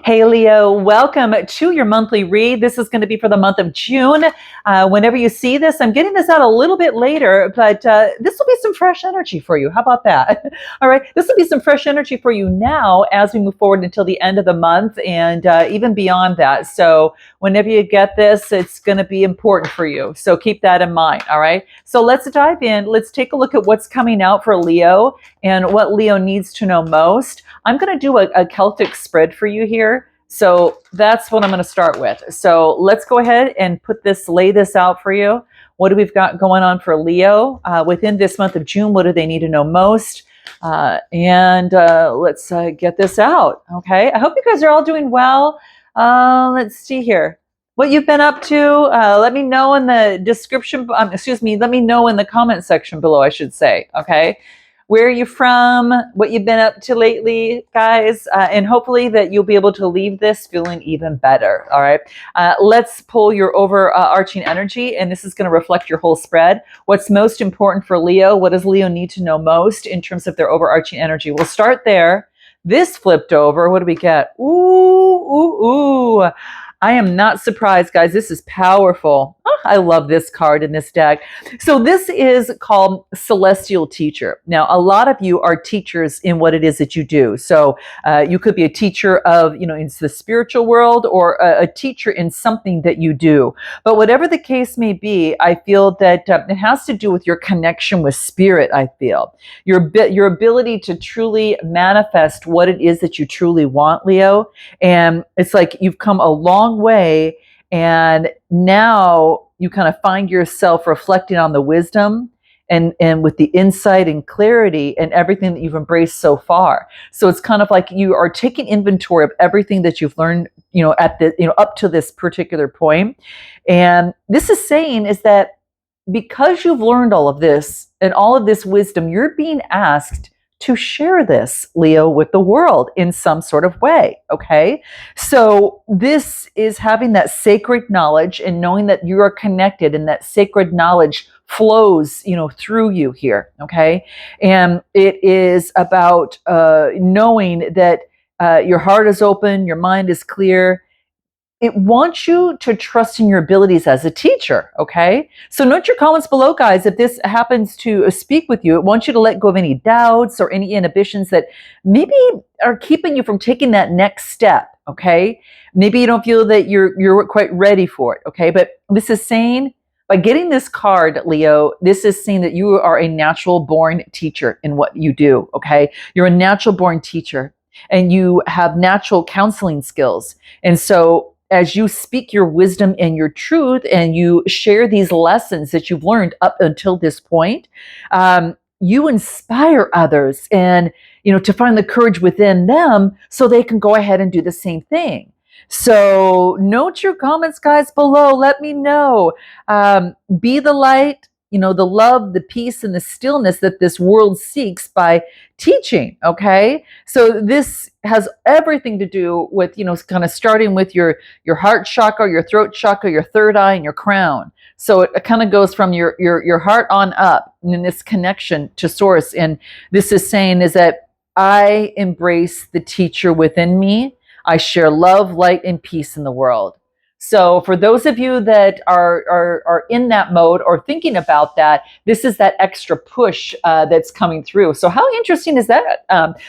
Hey Leo, welcome to your monthly read. This is going to be for the month of June. Whenever you see this, I'm getting this out a little bit later, but this will be some fresh energy for you. How about that? All right, this will be some fresh energy for you now as we move forward until the end of the month and even beyond that. So whenever you get this, it's going to be important for you. So keep that in mind. All right, so let's dive in. Let's take a look at what's coming out for Leo and what Leo needs to know most. I'm going to do a Celtic spread for you here. So that's what I'm going to start with. So let's go ahead and lay this out for you. What do we've got going on for Leo within this month of June? What do they need to know most? Let's get this out. Okay. I hope you guys are all doing well. Let's see here. What you've been up to, let me know in the description, let me know in the comment section below, I should say. Okay. Where are you from? What you've been up to lately, guys? And hopefully that you'll be able to leave this feeling even better. All right. Let's pull your overarching energy, and this is going to reflect your whole spread. What's most important for Leo? What does Leo need to know most in terms of their overarching energy? We'll start there. This flipped over. What do we get? Ooh. I am not surprised, guys. This is powerful. Oh, I love this card in this deck. So this is called Celestial Teacher. Now, a lot of you are teachers in what it is that you do. So you could be a teacher of, in the spiritual world, or a teacher in something that you do. But whatever the case may be, I feel that it has to do with your connection with spirit, I feel. Your ability to truly manifest what it is that you truly want, Leo. And it's like you've come a long way, and now you kind of find yourself reflecting on the wisdom and with the insight and clarity and everything that you've embraced so far. So it's kind of like you are taking inventory of everything that you've learned, up to this particular point. And this is saying is that because you've learned all of this and all of this wisdom, you're being asked to share this, Leo, with the world in some sort of way. Okay. So this is having that sacred knowledge and knowing that you are connected, and that sacred knowledge flows, through you here. Okay. And it is about knowing that your heart is open, your mind is clear. It wants you to trust in your abilities as a teacher, okay? So note your comments below, guys, if this happens to speak with you. It wants you to let go of any doubts or any inhibitions that maybe are keeping you from taking that next step, okay? Maybe you don't feel that you're quite ready for it, okay? But this is saying, by getting this card, Leo, this is saying that you are a natural born teacher in what you do, okay? You're a natural born teacher, and you have natural counseling skills. And so as you speak your wisdom and your truth, and you share these lessons that you've learned up until this point, you inspire others, and to find the courage within them so they can go ahead and do the same thing. So note your comments, guys, below. Let me know. Be the light, the love, the peace, and the stillness that this world seeks by teaching. Okay. So this has everything to do with, kind of starting with your heart chakra, your throat chakra, your third eye, and your crown. So it kind of goes from your heart on up, and in this connection to source. And this is saying is that I embrace the teacher within me. I share love, light, and peace in the world. So for those of you that are in that mode or thinking about that, this is that extra push that's coming through. So how interesting is that?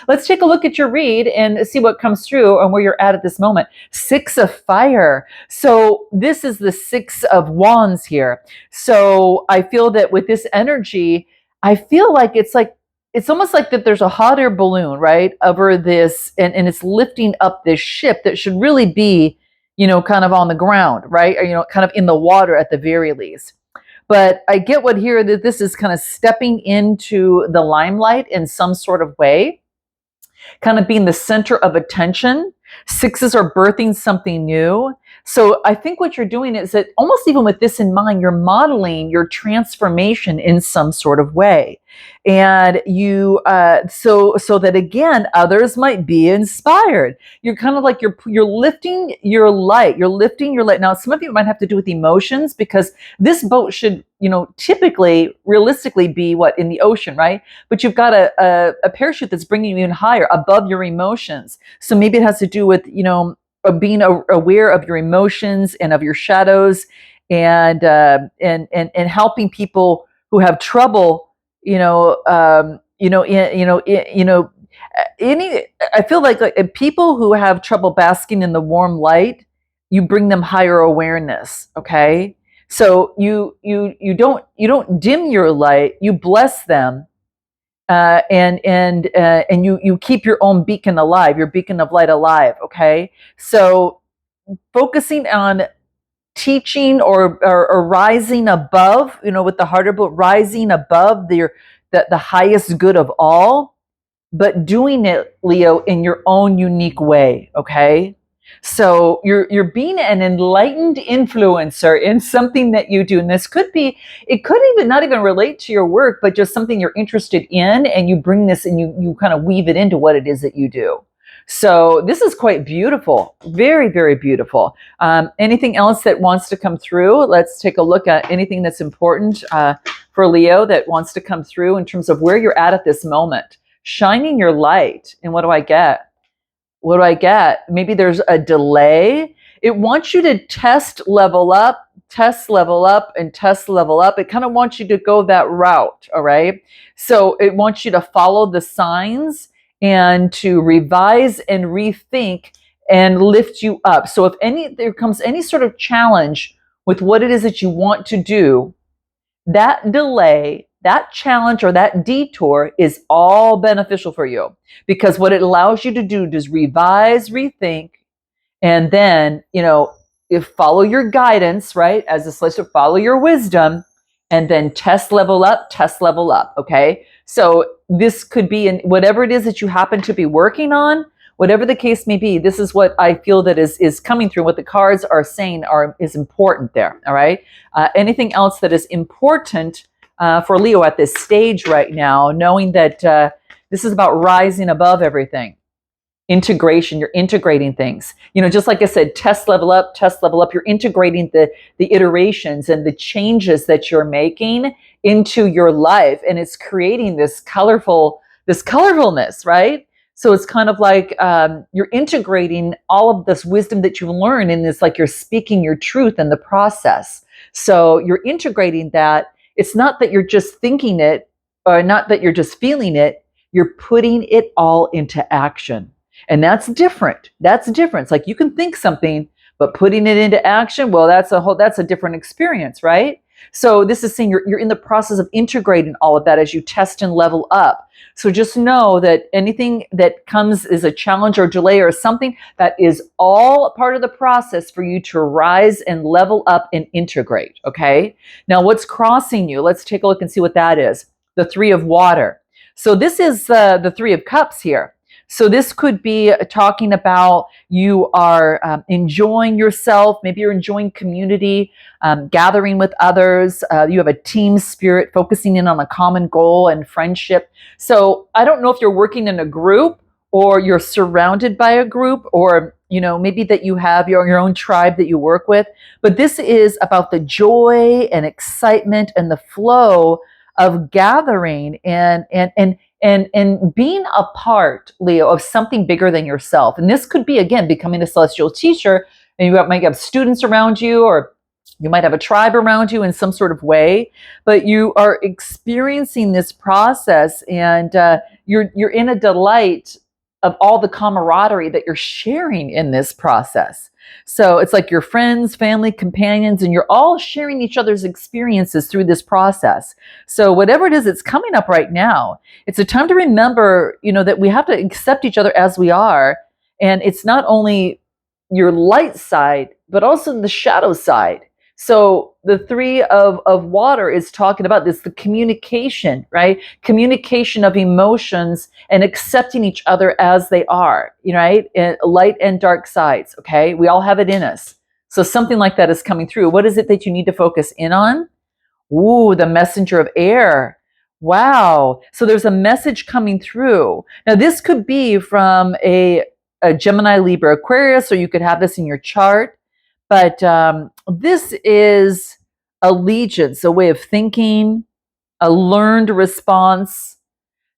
Let's take a look at your read and see what comes through and where you're at this moment. 6 of Fire. So this is the 6 of Wands here. So I feel that with this energy, I feel like it's almost like that there's a hot air balloon, right, over this, and it's lifting up this ship that should really be, kind of on the ground, right? Or, kind of in the water at the very least. But I get what here, that this is kind of stepping into the limelight in some sort of way, kind of being the center of attention. 6s are birthing something new. So I think what you're doing is that almost even with this in mind, you're modeling your transformation in some sort of way. And you, so that again, others might be inspired. You're kind of like, you're lifting your light. You're lifting your light. Now, some of you might have to do with emotions, because this boat should, typically, realistically be in the ocean, right? But you've got a parachute that's bringing you even higher above your emotions. So maybe it has to do with, being aware of your emotions and of your shadows, and helping people who have trouble, any. I feel like people who have trouble basking in the warm light, you bring them higher awareness. Okay, so you don't dim your light, you bless them, and you keep your own beacon alive, your beacon of light alive. Okay, so focusing on teaching, or rising above, with the harder book, rising above the highest good of all, but doing it, Leo, in your own unique way. Okay, so you're being an enlightened influencer in something that you do, and this could be, it could even not even relate to your work, but just something you're interested in, and you bring this and you kind of weave it into what it is that you do. So this is quite beautiful, very, very beautiful. Anything else that wants to come through? Let's take a look at anything that's important for Leo that wants to come through in terms of where you're at this moment. Shining your light. And what do I get? What do I get? Maybe there's a delay. It wants you to test level up, and test level up. It kind of wants you to go that route. All right. So it wants you to follow the signs and to revise and rethink and lift you up. So if there comes any sort of challenge with what it is that you want to do, that delay, that challenge, or that detour is all beneficial for you, because what it allows you to do is revise, rethink, and then, if follow your guidance, right? As a celestial, follow your wisdom, and then test level up, okay? So this could be in whatever it is that you happen to be working on, whatever the case may be. This is what I feel that is coming through, what the cards are saying is important there, all right? Anything else that is important for Leo at this stage right now, knowing that this is about rising above everything. Integration, you're integrating things. Just like I said, test level up, you're integrating the iterations and the changes that you're making into your life, and it's creating this colorfulness, right? So it's kind of like you're integrating all of this wisdom that you learn, and it's like you're speaking your truth in the process. So you're integrating that. It's not that you're just thinking it, or not that you're just feeling it, you're putting it all into action. And that's different. It's like you can think something, but putting it into action, well, that's a different experience, right? So this is saying you're in the process of integrating all of that as you test and level up. So just know that anything that comes as a challenge or delay or something, that is all part of the process for you to rise and level up and integrate, okay? Now, what's crossing you? Let's take a look and see what that is. The Three of Water. So this is the Three of Cups here. So this could be talking about you are enjoying yourself. Maybe you're enjoying community, gathering with others. You have a team spirit, focusing in on a common goal and friendship. So I don't know if you're working in a group, or you're surrounded by a group, or maybe that you have your own tribe that you work with. But this is about the joy and excitement and the flow of gathering and being a part, Leo, of something bigger than yourself. And this could be, again, becoming a celestial teacher, and you might have students around you, or you might have a tribe around you in some sort of way, but you are experiencing this process, and you're in a delight of all the camaraderie that you're sharing in this process. So it's like your friends, family, companions, and you're all sharing each other's experiences through this process. So whatever it is that's coming up right now, it's a time to remember, that we have to accept each other as we are. And it's not only your light side, but also the shadow side. So the Three of Water is talking about this, the communication, right? Communication of emotions and accepting each other as they are, right? And light and dark sides, okay? We all have it in us. So something like that is coming through. What is it that you need to focus in on? Ooh, the messenger of air. Wow. So there's a message coming through. Now, this could be from a Gemini, Libra, Aquarius, or you could have this in your chart. But this is allegiance, a way of thinking, a learned response.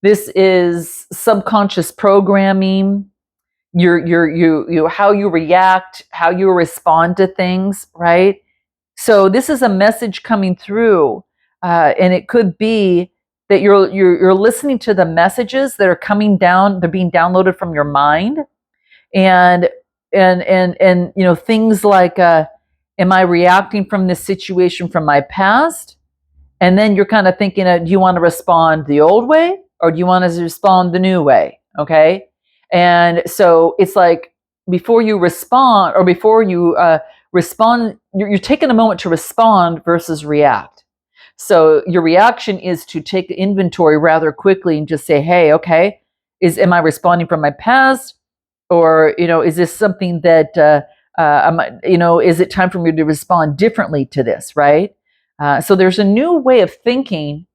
This is subconscious programming. how you react, how you respond to things, right? So this is a message coming through, and it could be that you're listening to the messages that are coming down. They're being downloaded from your mind, and things like, am I reacting from this situation from my past? And then you're kind of thinking, do you want to respond the old way or do you want to respond the new way? Okay. And so it's like before you respond or before you respond, you're taking a moment to respond versus react. So your reaction is to take inventory rather quickly and just say, hey, okay, am I responding from my past? Or, is this something that, is it time for me to respond differently to this, right? So there's a new way of thinking,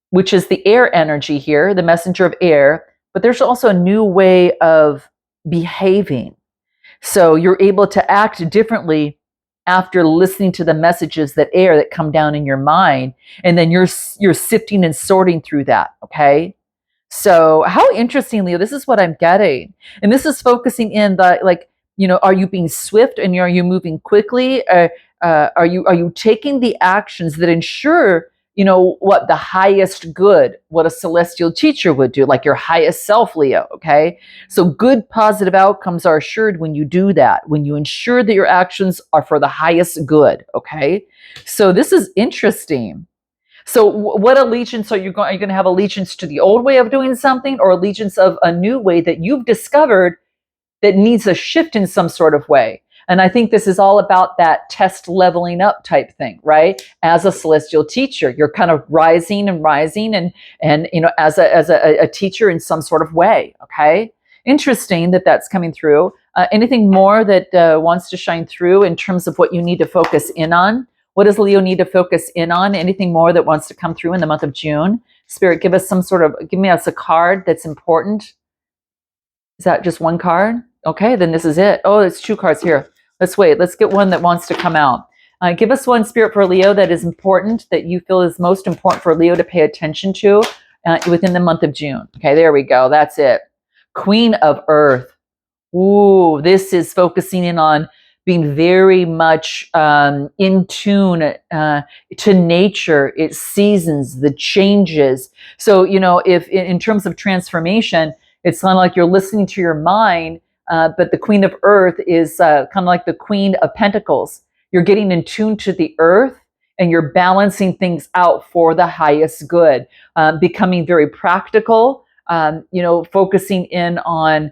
which is the air energy here, the messenger of air, but there's also a new way of behaving. So you're able to act differently after listening to the messages that come down in your mind, and then you're sifting and sorting through that, okay? So how interesting, Leo, this is what I'm getting. And this is focusing in the, like, are you being swift and are you moving quickly? Are you taking the actions that ensure, what the highest good, what a celestial teacher would do, like your highest self, Leo, okay? So good positive outcomes are assured when you do that, when you ensure that your actions are for the highest good, okay? So this is interesting. So what allegiance are you going? Are you going to have allegiance to the old way of doing something, or allegiance of a new way that you've discovered that needs a shift in some sort of way? And I think this is all about that test leveling up type thing, right? As a celestial teacher, you're kind of rising and as a teacher in some sort of way. Okay, interesting that that's coming through. Anything more that wants to shine through in terms of what you need to focus in on? What does Leo need to focus in on? Anything more that wants to come through in the month of June? Spirit, give me us a card that's important. Is that just one card? Okay, then this is it. Oh, it's two cards here. Let's wait. Let's get one that wants to come out. Give us one, Spirit, for Leo that is important, that you feel is most important for Leo to pay attention to within the month of June. Okay, there we go. That's it. Queen of Earth. Ooh, this is focusing in on being very much in tune to nature, its seasons, the changes. So, if in terms of transformation, it's kind of like you're listening to your mind, but the Queen of Earth is kind of like the Queen of Pentacles. You're getting in tune to the earth and you're balancing things out for the highest good, becoming very practical, focusing in on,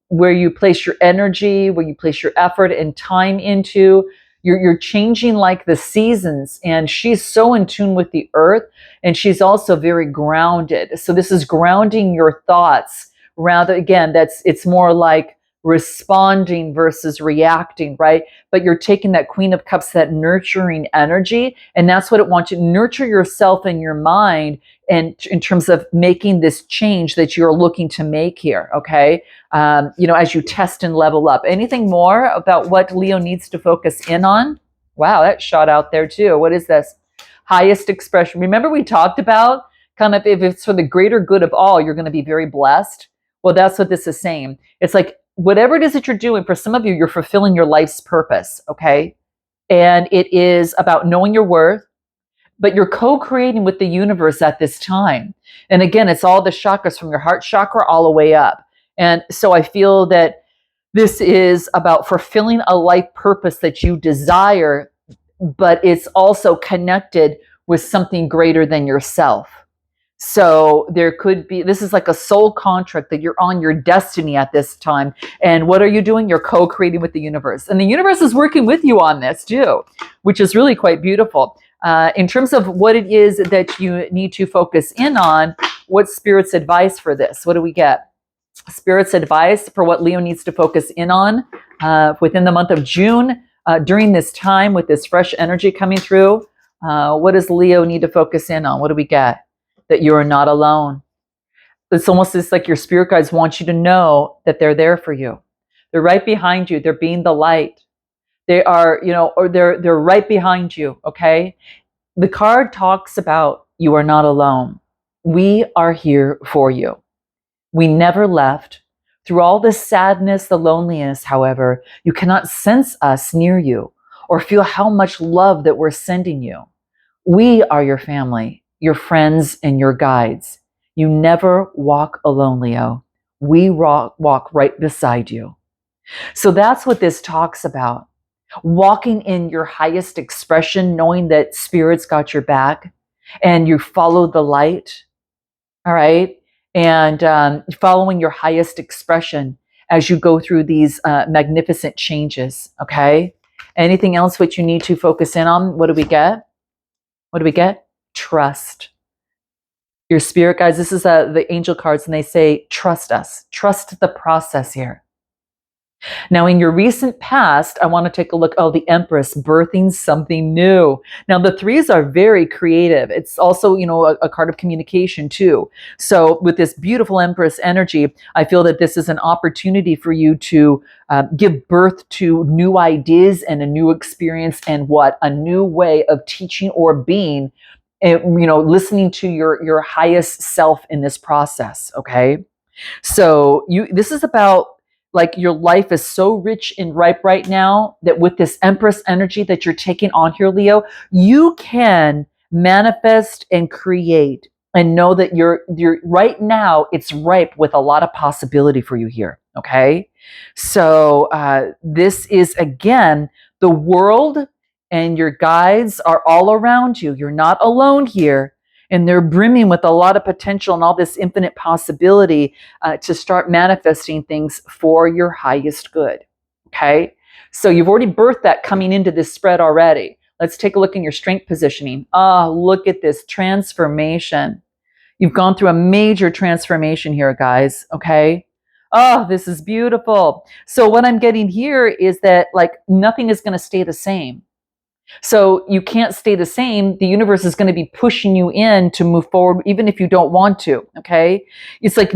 where you place your energy, where you place your effort and time into. You're changing like the seasons, and she's so in tune with the earth, and she's also very grounded. So this is grounding your thoughts. Rather, again, it's more like responding versus reacting, right? But you're taking that Queen of Cups, that nurturing energy, and that's what it wants you to nurture yourself and your mind, and in terms of making this change that you're looking to make here, okay? As you test and level up. Anything more about what Leo needs to focus in on? Wow, that shot out there too. What is this? Highest expression. Remember we talked about kind of if it's for the greater good of all, you're going to be very blessed. Well, that's what this is saying. It's like whatever it is that you're doing, for some of you, you're fulfilling your life's purpose, okay? And it is about knowing your worth, but you're co-creating with the universe at this time. And again, it's all the chakras from your heart chakra all the way up. And so I feel that this is about fulfilling a life purpose that you desire, but it's also connected with something greater than yourself. So there could be, this is like a soul contract that you're on your destiny at this time. And what are you doing? You're co-creating with the universe. And the universe is working with you on this too, which is really quite beautiful. In terms of what it is that you need to focus in on, what's Spirit's advice for this? What do we get? Spirit's advice for what Leo needs to focus in on within the month of June, during this time with this fresh energy coming through. What does Leo need to focus in on? What do we get? That you are not alone. It's almost like your spirit guides want you to know that they're there for you. They're right behind you. They're being the light. They are, or they're right behind you, okay? The card talks about you are not alone. We are here for you. We never left. Through all the sadness, the loneliness, however, you cannot sense us near you or feel how much love that we're sending you. We are your family, your friends, and your guides. You never walk alone, Leo. We walk right beside you. So that's what this talks about. Walking in your highest expression, knowing that spirit's got your back and you follow the light, all right? And following your highest expression as you go through these magnificent changes, okay? Anything else which you need to focus in on? What do we get? What do we get? Trust. Your spirit guides, this is the angel cards, and they say, trust us. Trust the process here. Now, in your recent past, I want to take a look. Oh, the Empress, birthing something new. Now, the threes are very creative. It's also, a card of communication too. So with this beautiful Empress energy, I feel that this is an opportunity for you to give birth to new ideas and a new experience and a new way of teaching or being, listening to your highest self in this process, okay? So this is about, like, your life is so rich and ripe right now that with this Empress energy that you're taking on here, Leo, you can manifest and create and know that you're right now, it's ripe with a lot of possibility for you here. Okay. So this is, again, the world and your guides are all around you. You're not alone here. And they're brimming with a lot of potential and all this infinite possibility to start manifesting things for your highest good. Okay. So you've already birthed that coming into this spread already. Let's take a look in your strength positioning. Look at this transformation. You've gone through a major transformation here, guys. Okay. Oh, this is beautiful. So what I'm getting here is that, like, nothing is going to stay the same. So you can't stay the same. The universe is going to be pushing you in to move forward, even if you don't want to. Okay, it's like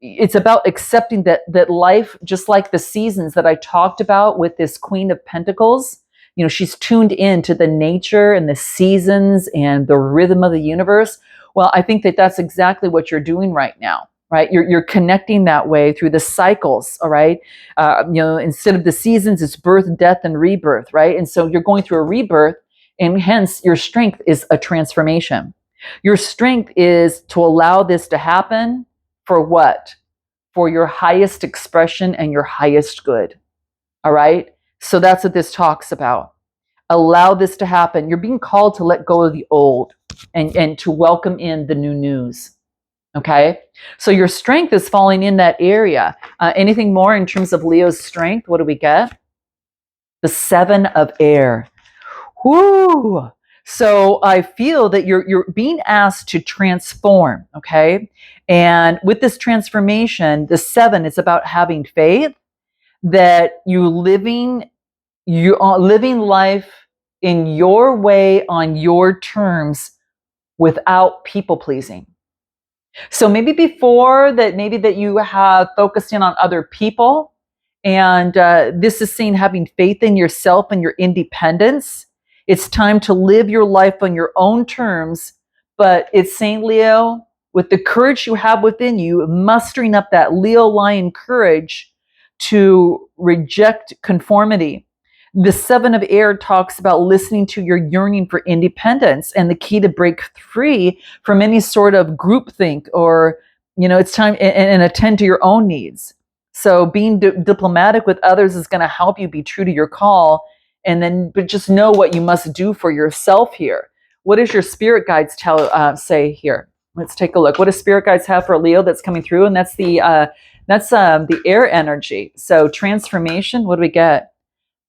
it's about accepting that life, just like the seasons that I talked about with this Queen of Pentacles. She's tuned in to the nature and the seasons and the rhythm of the universe. Well, I think that that's exactly what you're doing right now. Right, you're connecting that way through the cycles. All right, instead of the seasons, it's birth, death, and rebirth. Right, and so you're going through a rebirth, and hence your strength is a transformation. Your strength is to allow this to happen for what? For your highest expression and your highest good. All right, so that's what this talks about. Allow this to happen. You're being called to let go of the old and to welcome in the new news. Okay, so your strength is falling in that area. Anything more in terms of Leo's strength? What do we get? The 7 of air. Whoo! So I feel that you're being asked to transform. Okay, and with this transformation, the 7 is about having faith that you're living life in your way, on your terms, without people pleasing. So maybe before that, maybe that you have focused in on other people, and this is saying having faith in yourself and your independence. It's time to live your life on your own terms, but it's saying, Leo, with the courage you have within you, mustering up that Leo lion courage to reject conformity. The 7 of air talks about listening to your yearning for independence and the key to break free from any sort of groupthink, or, it's time and attend to your own needs. So being diplomatic with others is going to help you be true to your call. But just know what you must do for yourself here. What does your spirit guides say here? Let's take a look. What do spirit guides have for Leo that's coming through? And that's the air energy. So transformation. What do we get?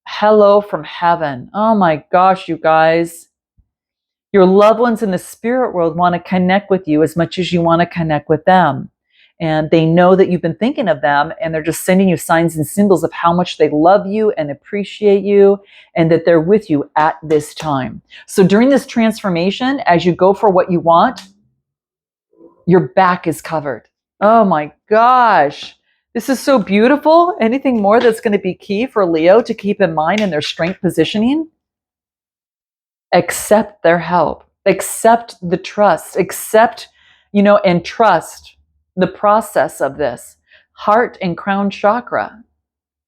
Hello from heaven. Oh my gosh, you guys. Your loved ones in the spirit world want to connect with you as much as you want to connect with them. And they know that you've been thinking of them, and they're just sending you signs and symbols of how much they love you and appreciate you, and that they're with you at this time. So during this transformation, as you go for what you want, your back is covered. Oh my gosh. This is so beautiful. Anything more that's going to be key for Leo to keep in mind in their strength positioning? Accept their help. Accept the trust. Accept, and trust the process of this. heart and crown chakra,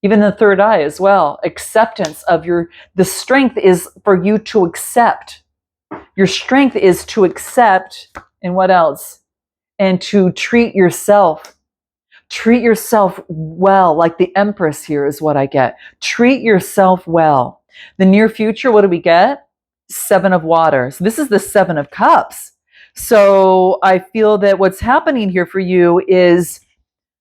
even the third eye as well. Acceptance of the strength is for you to accept. Your strength is to accept, and what else? And to treat yourself. Treat yourself well, like the Empress here is what I get. Treat yourself well. The near future, what do we get? Seven of Waters. This is the Seven of Cups. So I feel that what's happening here for you is,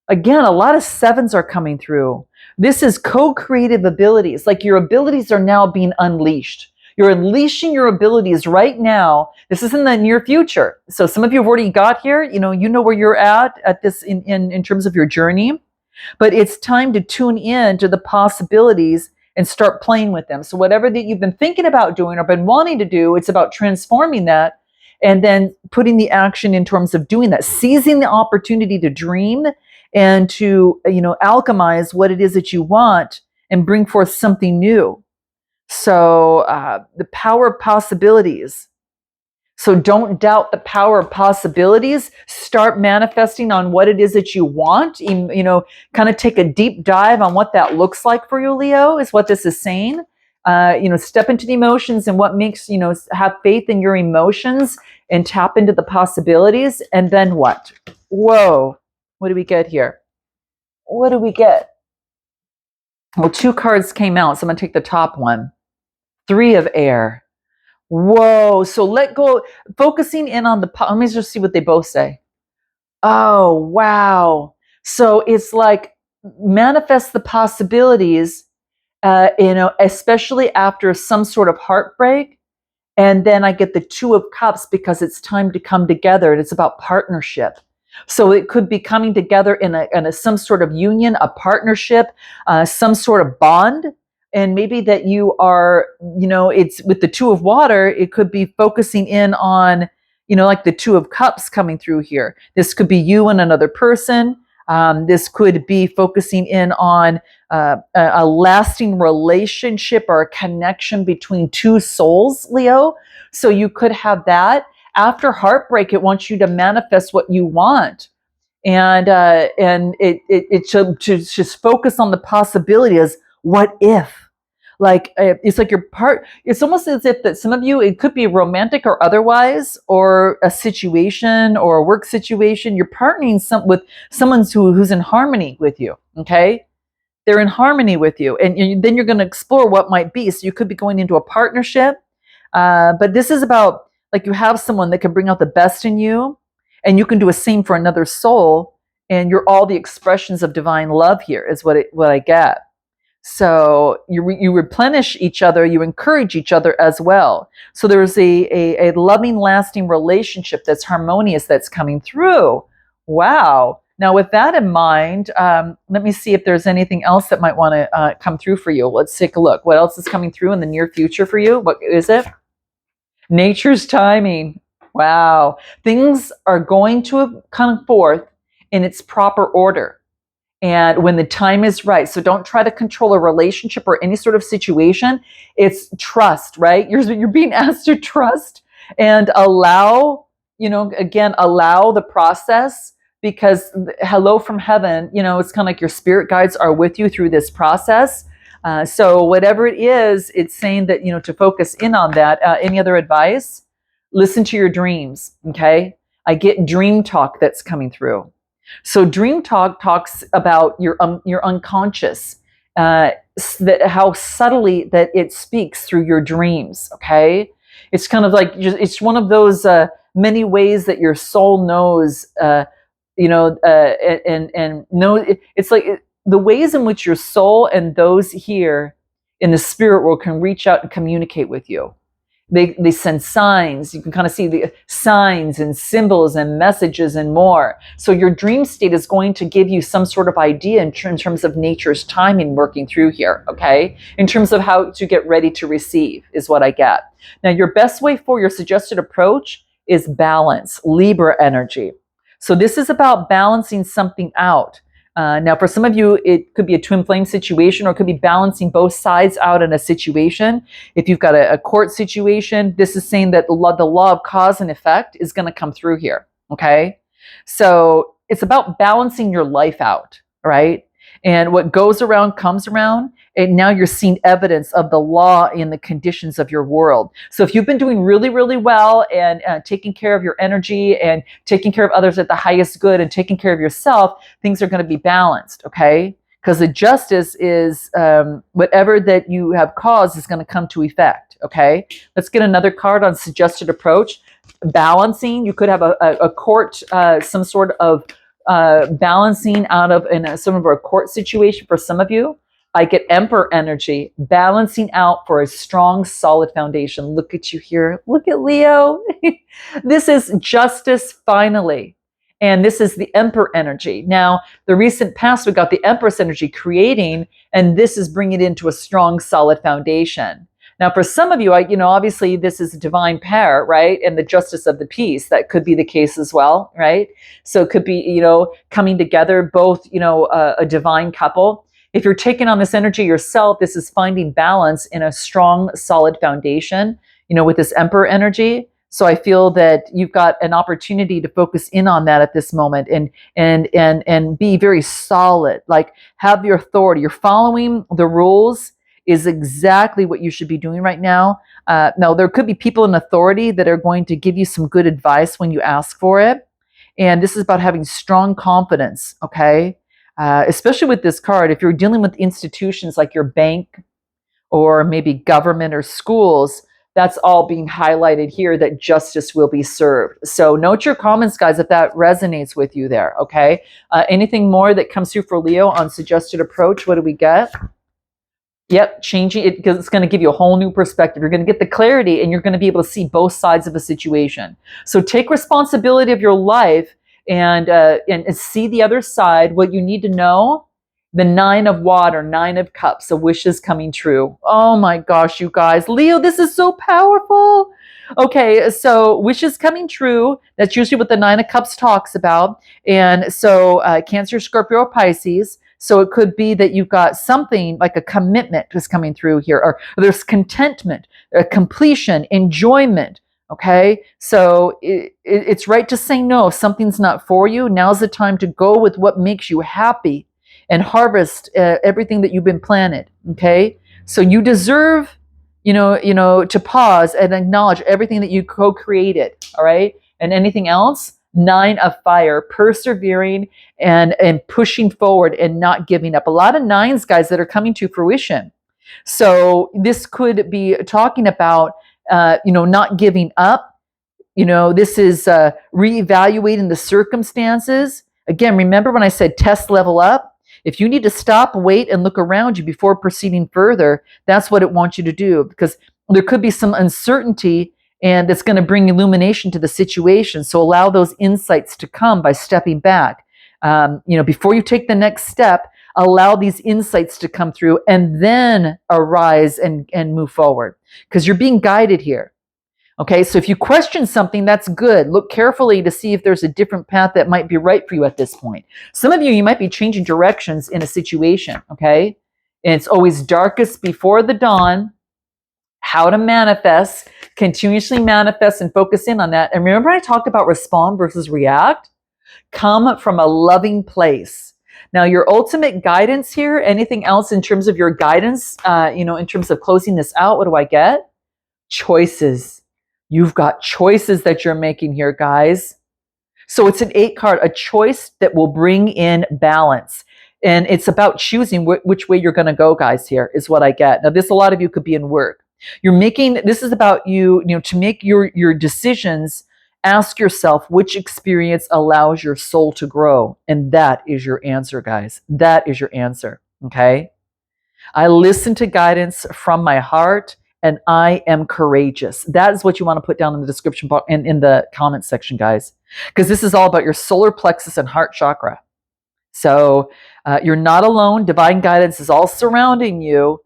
again, a lot of sevens are coming through. This is co-creative abilities. Like your abilities are now being unleashed. You're unleashing your abilities right now. This is in the near future. So some of you have already got here. You know where you're at this in terms of your journey. But it's time to tune in to the possibilities and start playing with them. So whatever that you've been thinking about doing or been wanting to do, it's about transforming that and then putting the action in terms of doing that, seizing the opportunity to dream and to, alchemize what it is that you want and bring forth something new. So the power of possibilities. So don't doubt the power of possibilities. Start manifesting on what it is that you want. Kind of take a deep dive on what that looks like for you, Leo, is what this is saying. Step into the emotions and what makes, have faith in your emotions and tap into the possibilities. And then what? Whoa. What do we get here? What do we get? Well, two cards came out. So I'm going to take the top one. Three of Air. Whoa. So let go, focusing in on let me just see what they both say. Oh, wow. So it's like manifest the possibilities, especially after some sort of heartbreak. And then I get the Two of Cups because it's time to come together and it's about partnership. So it could be coming together in some sort of union, a partnership, some sort of bond. And maybe that you are, it's with the Two of Water, it could be focusing in on, like the Two of Cups coming through here. This could be you and another person. This could be focusing in on a lasting relationship or a connection between two souls, Leo. So you could have that. After heartbreak, it wants you to manifest what you want. And it should just focus on the possibility as what if? Like it's like it's almost as if that some of you, it could be romantic or otherwise, or a situation or a work situation. You're partnering with someone who's in harmony with you. Okay, they're in harmony with you, and then you're going to explore what might be. So you could be going into a partnership, but this is about like you have someone that can bring out the best in you, and you can do a same for another soul, and you're all the expressions of divine love here is what I get. So you replenish each other, you encourage each other as well. So there's a loving, lasting relationship that's harmonious that's coming through. Wow. Now with that in mind, let me see if there's anything else that might want to come through for you. Let's take a look. What else is coming through in the near future for you? What is it? Nature's timing. Wow. Things are going to come forth in its proper order. And when the time is right. So don't try to control a relationship or any sort of situation. It's trust, right? You're being asked to trust and allow, allow the process, because hello from heaven, it's kind of like your spirit guides are with you through this process. So whatever it is, it's saying that, to focus in on that. Any other advice? Listen to your dreams. Okay. I get dream talk that's coming through. So dream talk talks about your unconscious, how subtly that it speaks through your dreams. Okay. It's kind of like, it's one of those many ways that your soul knows, and know. It's like the ways in which your soul and those here in the spirit world can reach out and communicate with you. They send signs. You can kind of see the signs and symbols and messages and more. So your dream state is going to give you some sort of idea in terms of nature's timing working through here, okay? In terms of how to get ready to receive is what I get. Now, your best way for your suggested approach is balance, Libra energy. So this is about balancing something out. Now, for some of you, it could be a twin flame situation, or it could be balancing both sides out in a situation. If you've got a court situation, this is saying that the law of cause and effect is going to come through here, okay? So it's about balancing your life out, right? And what goes around comes around. And now you're seeing evidence of the law in the conditions of your world. So if you've been doing really, really well and taking care of your energy and taking care of others at the highest good and taking care of yourself, things are going to be balanced, okay? Because the justice is whatever that you have caused is going to come to effect, okay? Let's get another card on suggested approach. Balancing. You could have a court, some sort of balancing out of in some of a court situation for some of you. I get Emperor energy, balancing out for a strong, solid foundation. Look at you here. Look at Leo. This is justice finally. And this is the Emperor energy. Now, the recent past, we got the Empress energy creating, and this is bringing it into a strong, solid foundation. Now, for some of you, obviously this is a divine pair, right? And the justice of the peace, that could be the case as well, right? So it could be, coming together, both, a divine couple. If you're taking on this energy yourself, this is finding balance in a strong, solid foundation, with this Emperor energy. So I feel that you've got an opportunity to focus in on that at this moment and be very solid, like have your authority. You're following the rules is exactly what you should be doing right now. Now, there could be people in authority that are going to give you some good advice when you ask for it. And this is about having strong confidence, okay? Especially with this card, if you're dealing with institutions like your bank or maybe government or schools, that's all being highlighted here, that justice will be served. So note your comments, guys, if that resonates with you there, okay? Anything more that comes through for Leo on suggested approach? What do we get? Yep, changing it, because it's going to give you a whole new perspective. You're going to get the clarity and you're going to be able to see both sides of a situation. So take responsibility of your life and see the other side, what you need to know. The 9 of water, 9 of cups, a wish is coming true. Oh my gosh, you guys. Leo, this is so powerful. Okay, so wishes coming true. That's usually what the 9 of cups talks about. And so Cancer, Scorpio, Pisces. So it could be that you've got something like a commitment is coming through here, or there's contentment, completion, enjoyment. Okay, so it's right to say no if something's not for you. Now's the time to go with what makes you happy and harvest everything that you've been planted. Okay, so you deserve, to pause and acknowledge everything that you co-created. All right, and anything else. 9 of fire, persevering and pushing forward and not giving up. A lot of 9s, guys, that are coming to fruition. So this could be talking about, not giving up. This is reevaluating the circumstances. Again, remember when I said test, level up? If you need to stop, wait, and look around you before proceeding further, that's what it wants you to do, because there could be some uncertainty and it's going to bring illumination to the situation. So allow those insights to come by stepping back. Before you take the next step, allow these insights to come through and then arise and move forward, because you're being guided here. Okay, so if you question something, that's good. Look carefully to see if there's a different path that might be right for you at this point. Some of you might be changing directions in a situation, okay? And it's always darkest before the dawn. How to manifest, continuously manifest and focus in on that. And remember I talked about respond versus react? Come from a loving place. Now your ultimate guidance here, anything else in terms of your guidance, in terms of closing this out, what do I get? Choices. You've got choices that you're making here, guys. So it's an 8 card, a choice that will bring in balance. And it's about choosing which way you're going to go, guys, here is what I get. Now a lot of you could be in work. This is about you, to make your decisions. Ask yourself which experience allows your soul to grow. And that is your answer, guys. That is your answer. Okay. I listen to guidance from my heart and I am courageous. That is what you want to put down in the description box and in the comment section, guys, because this is all about your solar plexus and heart chakra. So you're not alone. Divine guidance is all surrounding you.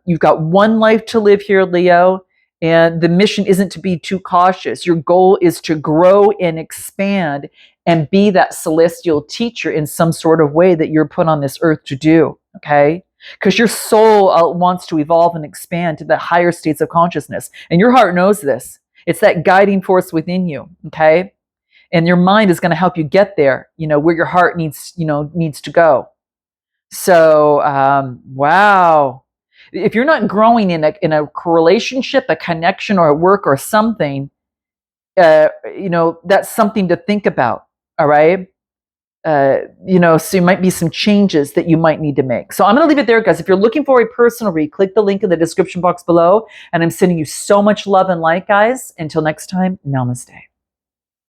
You've got one life to live here, Leo, and the mission isn't to be too cautious. Your goal is to grow and expand and be that celestial teacher in some sort of way that you're put on this earth to do, okay? Because your soul wants to evolve and expand to the higher states of consciousness, and your heart knows this. It's that guiding force within you, okay? and your mind is going to help you get there, where your heart needs to go. So wow, if you're not growing in a relationship, a connection, or a work or something, that's something to think about. All right. So there might be some changes that you might need to make. So I'm going to leave it there, guys. If you're looking for a personal read, click the link in the description box below. And I'm sending you so much love and light, guys. Until next time, namaste.